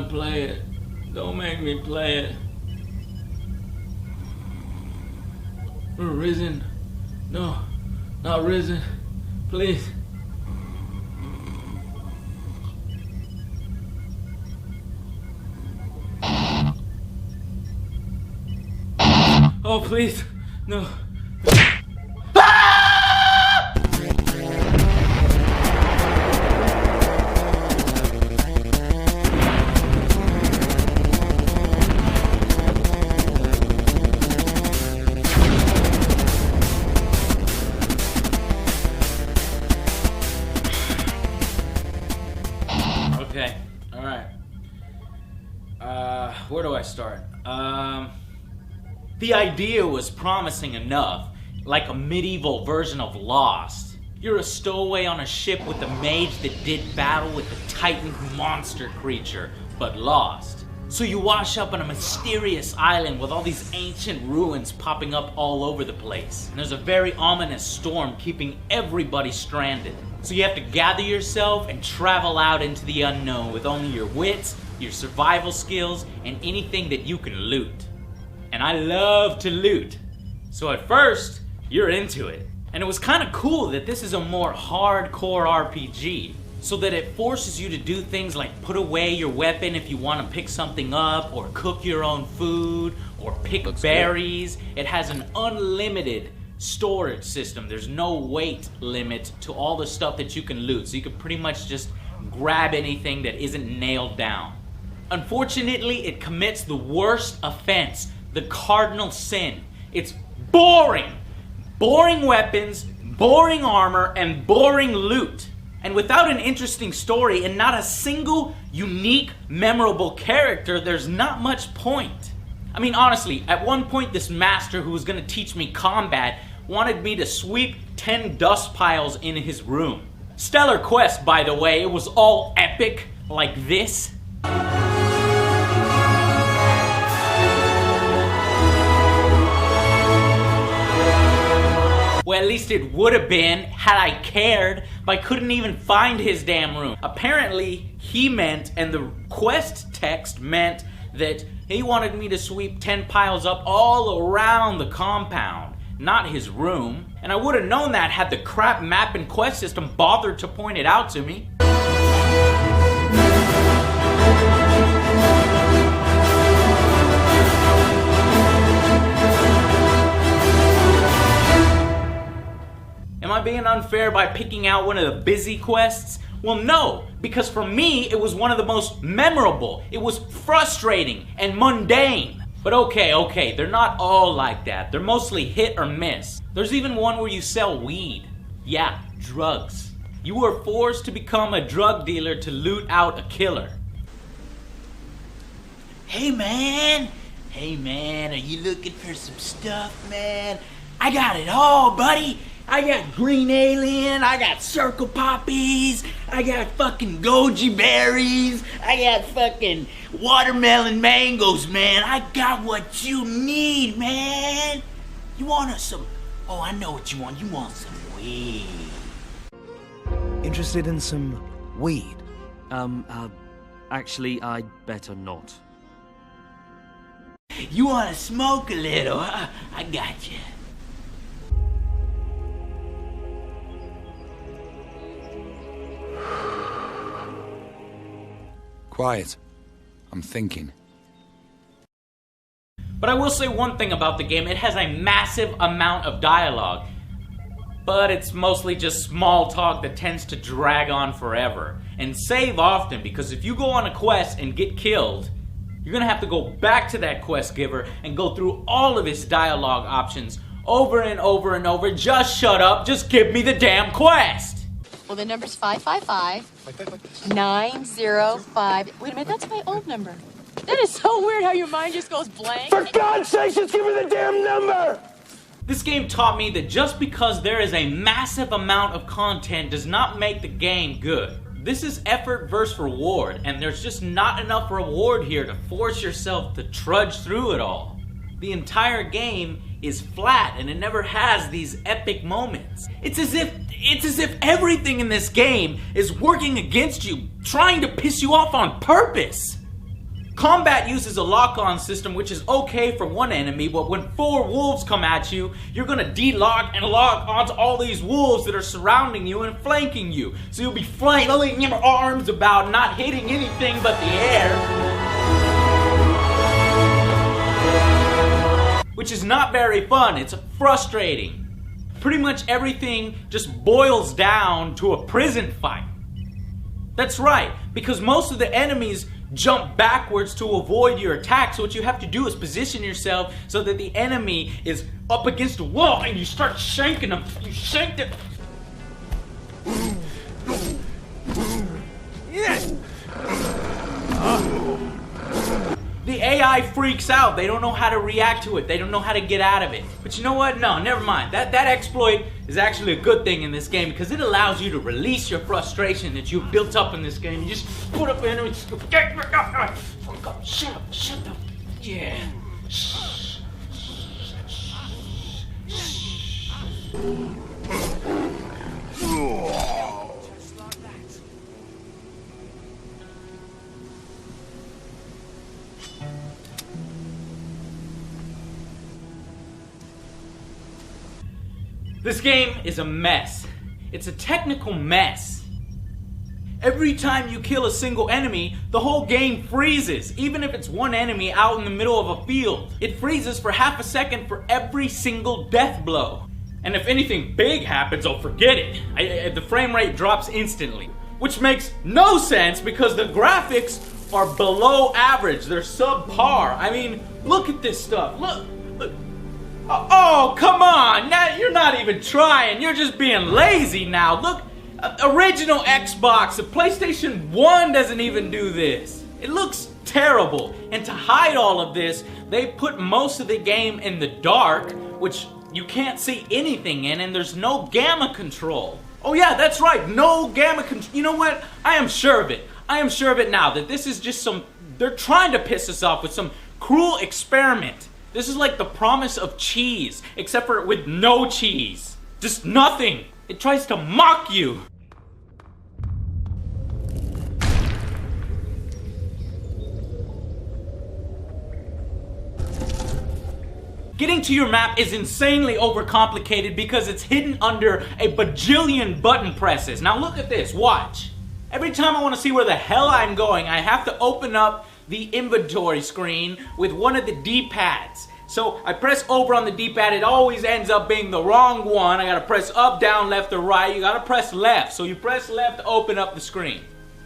wanna play it. Don't make me play it. Risen. No, not Risen. Please. Oh, please. No. Okay, alright. Where do I start? The idea was promising enough, like a medieval version of Lost. You're a stowaway on a ship with a mage that did battle with the Titan monster creature, but lost. So you wash up on a mysterious island with all these ancient ruins popping up all over the place. And there's a very ominous storm keeping everybody stranded. So you have to gather yourself and travel out into the unknown with only your wits, your survival skills, and anything that you can loot. And I love to loot. So at first, you're into it. And it was kind of cool that this is a more hardcore RPG, so that it forces you to do things like put away your weapon if you want to pick something up, or cook your own food, or pick berries. Good. It has an unlimited storage system. There's no weight limit to all the stuff that you can loot, so you can pretty much just grab anything that isn't nailed down. Unfortunately, it commits the worst offense, the cardinal sin. It's boring. Boring weapons, boring armor, and boring loot. And without an interesting story and not a single unique, memorable character, there's not much point. I mean, honestly, at one point this master who was gonna teach me combat wanted me to sweep 10 dust piles in his room. Stellar quest, by the way. It was all epic, like this. Well, at least it would have been, had I cared, but I couldn't even find his damn room. Apparently, he meant, and the quest text meant, that he wanted me to sweep 10 piles up all around the compound, not his room. And I would have known that had the crap map and quest system bothered to point it out to me. Am I being unfair by picking out one of the busy quests? Well, no, because for me, it was one of the most memorable. It was frustrating and mundane. But okay, they're not all like that. They're mostly hit or miss. There's even one where you sell weed. Yeah, drugs. You were forced to become a drug dealer to loot out a killer. Hey man, are you looking for some stuff, man? I got it all, buddy. I got green alien, I got circle poppies, I got fucking goji berries, I got fucking watermelon mangoes, man. I got what you need, man. You want some, oh, I know what you want. You want some weed. Interested in some weed? Actually, I'd better not. You want to smoke a little, huh? I got you. Quiet. I'm thinking. But I will say one thing about the game. It has a massive amount of dialogue. But it's mostly just small talk that tends to drag on forever. And save often, because if you go on a quest and get killed, you're gonna have to go back to that quest giver and go through all of his dialogue options over and over and over. Just shut up. Just give me the damn quest. Well, the number's 555-905. Wait a minute, that's my old number. That is so weird how your mind just goes blank. For God's sake, just give me the damn number! This game taught me that just because there is a massive amount of content does not make the game good. This is effort versus reward, and there's just not enough reward here to force yourself to trudge through it all. The entire game is flat, and it never has these epic moments. It's as if everything in this game is working against you, trying to piss you off on purpose. Combat uses a lock-on system, which is okay for one enemy, but when 4 wolves come at you, you're gonna de-lock and lock onto all these wolves that are surrounding you and flanking you. So you'll be flailing your arms about, not hitting anything but the air. Which is not very fun, it's frustrating. Pretty much everything just boils down to a prison fight. That's right, because most of the enemies jump backwards to avoid your attack, so what you have to do is position yourself so that the enemy is up against a wall and you start shanking them. You shank them. The AI freaks out. They don't know how to react to it. They don't know how to get out of it. But you know what? No, never mind. That exploit is actually a good thing in this game because it allows you to release your frustration that you've built up in this game. You just put up an enemy. Shut up. Shut up. Yeah. This game is a mess. It's a technical mess. Every time you kill a single enemy, the whole game freezes, even if it's one enemy out in the middle of a field. It freezes for half a second for every single death blow. And if anything big happens, oh, forget it. The frame rate drops instantly, which makes no sense because the graphics are below average. They're subpar. I mean, look at this stuff. Look. Oh, come on! Now, you're not even trying. You're just being lazy now. Look, original Xbox, the PlayStation 1 doesn't even do this. It looks terrible. And to hide all of this, they put most of the game in the dark, which you can't see anything in, and there's no gamma control. Oh yeah, that's right, no gamma control. You know what? I am sure of it. I am sure of it now, that this is just they're trying to piss us off with some cruel experiment. This is like the promise of cheese, except for with no cheese. Just nothing. It tries to mock you. Getting to your map is insanely overcomplicated because it's hidden under a bajillion button presses. Now look at this, watch. Every time I want to see where the hell I'm going, I have to open up the inventory screen with one of the D-pads. So I press over on the D-pad, it always ends up being the wrong one. I gotta press up, down, left, or right. You gotta press left. So you press left to open up the screen.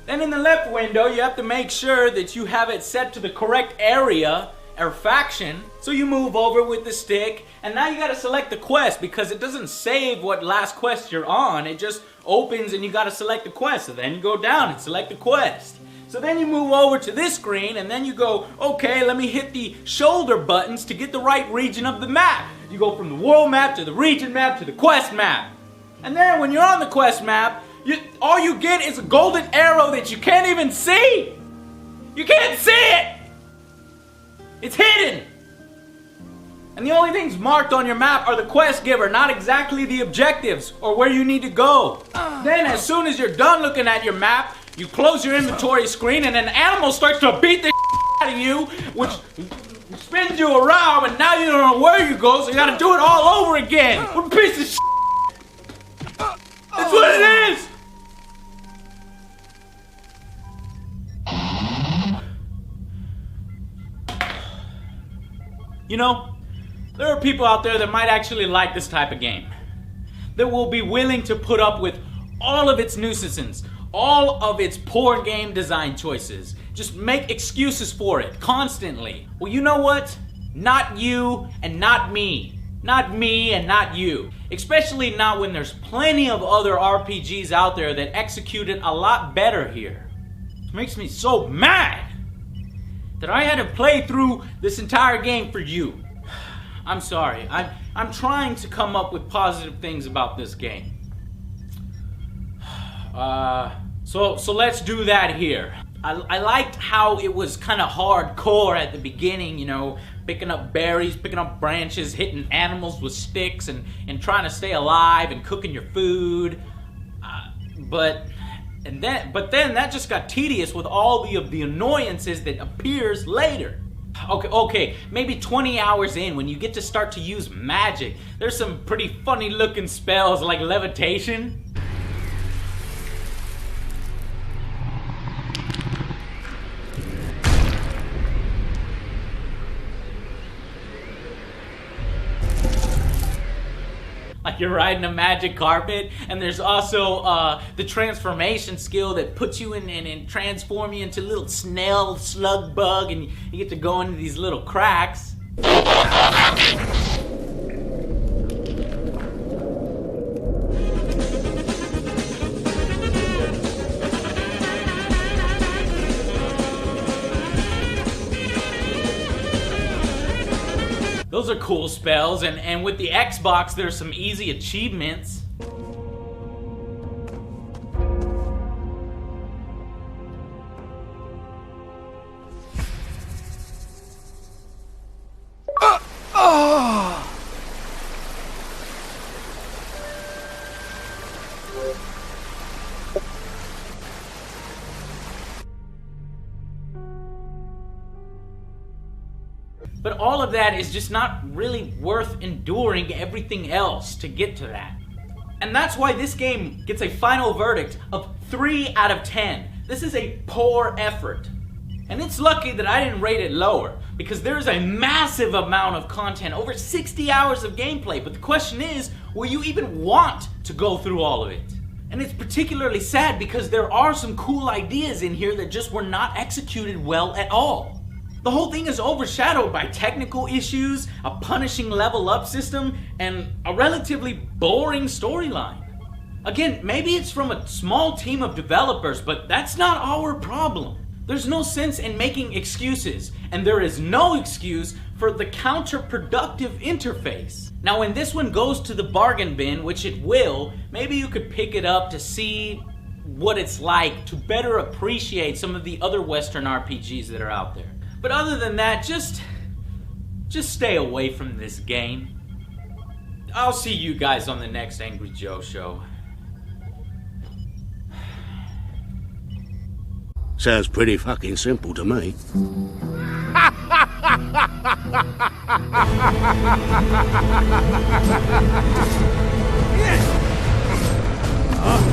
Then in the left window, you have to make sure that you have it set to the correct area or faction. So you move over with the stick, and now you gotta select the quest because it doesn't save what last quest you're on. It just opens and you gotta select the quest. So then you go down and select the quest. So then you move over to this screen and then you go, okay, let me hit the shoulder buttons to get the right region of the map. You go from the world map to the region map to the quest map. And then when you're on the quest map, all you get is a golden arrow that you can't even see. You can't see it. It's hidden. And the only things marked on your map are the quest giver, not exactly the objectives or where you need to go. Then as soon as you're done looking at your map, you close your inventory screen and an animal starts to beat the out of you, which spins you around, and now you don't know where you go, so you gotta do it all over again. What a piece of shit. That's what it is. You know, there are people out there that might actually like this type of game, that will be willing to put up with all of its nuisances, all of its poor game design choices. Just make excuses for it constantly. Well, you know what? Not you and not me. Not me and not you. Especially not when there's plenty of other RPGs out there that execute it a lot better here. It makes me so mad that I had to play through this entire game for you. I'm sorry. I'm trying to come up with positive things about this game. So let's do that here. I liked how it was kind of hardcore at the beginning, you know, picking up berries, picking up branches, hitting animals with sticks, and trying to stay alive and cooking your food. But But then that just got tedious with all the annoyances that appears later. Okay, maybe 20 hours in, when you get to start to use magic, there's some pretty funny looking spells like levitation. Like you're riding a magic carpet, and there's also the transformation skill that puts you in and transform you into a little snail slug bug, and you get to go into these little cracks. Those are cool spells, and with the Xbox, there's some easy achievements. But all of that is just not really worth enduring everything else to get to that. And that's why this game gets a final verdict of 3 out of 10. This is a poor effort. And it's lucky that I didn't rate it lower, because there is a massive amount of content, over 60 hours of gameplay. But the question is, will you even want to go through all of it? And it's particularly sad because there are some cool ideas in here that just were not executed well at all. The whole thing is overshadowed by technical issues, a punishing level up system, and a relatively boring storyline. Again, maybe it's from a small team of developers, but that's not our problem. There's no sense in making excuses, and there is no excuse for the counterproductive interface. Now, when this one goes to the bargain bin, which it will, maybe you could pick it up to see what it's like, to better appreciate some of the other Western RPGs that are out there. But other than that, just stay away from this game. I'll see you guys on the next Angry Joe show. Sounds pretty fucking simple to me. Huh?